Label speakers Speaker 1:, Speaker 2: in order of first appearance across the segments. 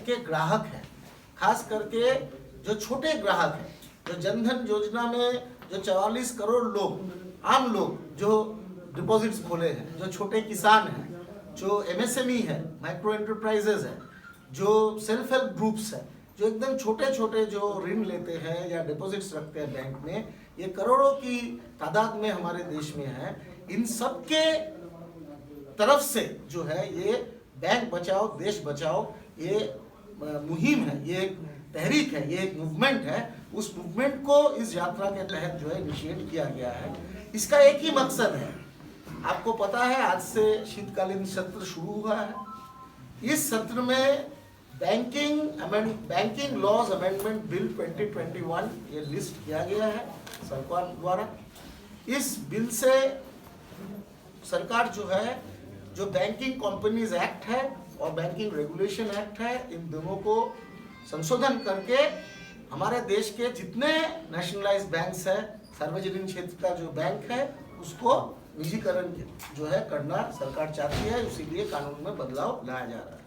Speaker 1: Bank के ग्राहक हैं, खास करके जो छोटे ग्राहक हैं, जो जनधन योजना में जो 44 करोड़ लोग, आम लोग जो डिपॉजिट्स खोले हैं, जो छोटे किसान हैं, जो एमएसएमई है, माइक्रो एंटरप्राइजेज है, जो सेल्फ हेल्प ग्रुप्स है, जो एकदम छोटे छोटे जो ऋण लेते हैं या डिपॉजिट्स रखते हैं बैंक में, ये करोड़ों की तादाद में हमारे देश में है। इन सब के तरफ से जो है ये बैंक बचाओ देश बचाओ ये मुहिम है, ये एक तहरीक है, ये एक मूवमेंट है। उस मूवमेंट को इस यात्रा के तहत जो है इनिशिएट किया गया है। इसका एक ही मकसद है, आपको पता है आज से शीतकालीन सत्र शुरू हुआ है। इस सत्र में बैंकिंग लॉज अमेंडमेंट बिल 2021 ये लिस्ट किया गया है सरकार द्वारा। इस बिल से सरकार जो है, जो बैंकिंग कंपनीज एक्ट है और बैंकिंग रेगुलेशन एक्ट है, इन दोनों को संशोधन करके हमारे देश के जितने नेशनलाइज्ड बैंक्स है, सार्वजनिक क्षेत्र का जो बैंक है, उसको निजीकरण जो है करना सरकार चाहती है। इसीलिए कानून में बदलाव लाया जा रहा है।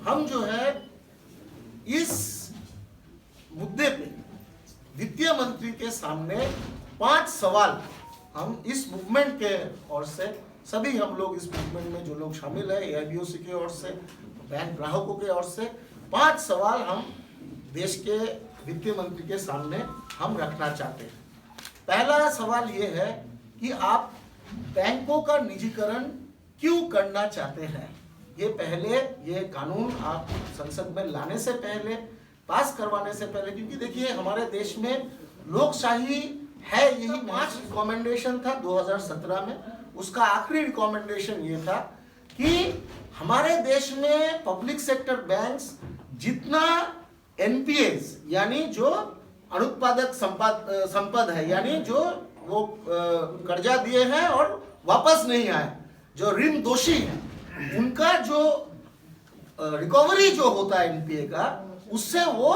Speaker 1: हम जो है इस मुद्दे पे वित्तीय मंत्री के सामने 5 सवाल हम इस मूवमेंट के ओर से, सभी हम लोग इस मूवमेंट में जो लोग शामिल है, एआईबीओसी की ओर से, बैंक ग्राहकों के ओर से 5 सवाल हम देश के वित्तीय मंत्री के सामने हम रखना चाहते हैं। पहला सवाल ये है कि आप बैंकों का निजीकरण क्यों करना चाहते हैं? ये कानून आप संसद में लाने से पहले, पास करवाने से पहले, क्योंकि देखिए हमारे देश में लोकशाही है, यही 5 रिकमेंडेशन था 2017 में। उसका आखिरी रिकमेंडेशन ये था कि हमारे देश में पब्लिक सेक्टर बैंक्स जितना एनपीएस यानी जो अनुत्पादक संपद है, यानी जो वो कर्जा दिए हैं और वापस नहीं आए, जो ऋण दोषी हैं, उनका जो रिकवरी जो होता है एनपीए का, उससे वो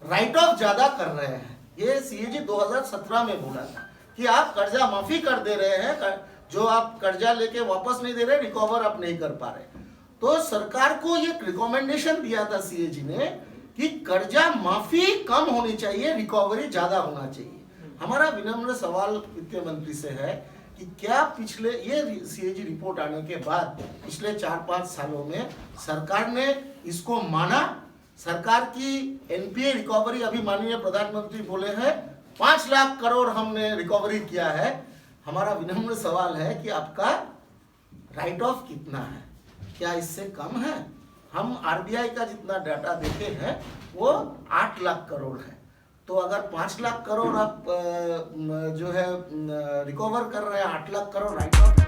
Speaker 1: राइट ऑफ ज्यादा कर रहे हैं। ये सीएजी 2017 में बोला था कि आप कर्जा माफी कर दे रहे हैं, जो आप कर्जा लेके वापस नहीं दे रहे, रिकवर आप नहीं कर पा रहे। तो सरकार को ये रिकमेंडेशन दिया था सीएजी ने कि कर्जा माफी कम होनी चाहिए, रिकवरी ज्यादा होना चाहिए। हमारा विनम्र सवाल वित्त मंत्री से है कि क्या पिछले ये सीएजी रिपोर्ट आने के बाद पिछले 4-5 सालों में सरकार ने इसको माना? सरकार की एनपीए रिकवरी, अभी माननीय प्रधानमंत्री बोले हैं 5 लाख करोड़ हमने रिकवरी किया है। हमारा विनम्र सवाल है कि आपका राइट ऑफ कितना है? क्या इससे कम है? हम आरबीआई का जितना डाटा देते हैं वो 8 लाख करोड़ है। तो अगर 5 लाख करोड़ आप जो है रिकवर कर रहे हैं, 8 लाख करोड़ राइट ऑफ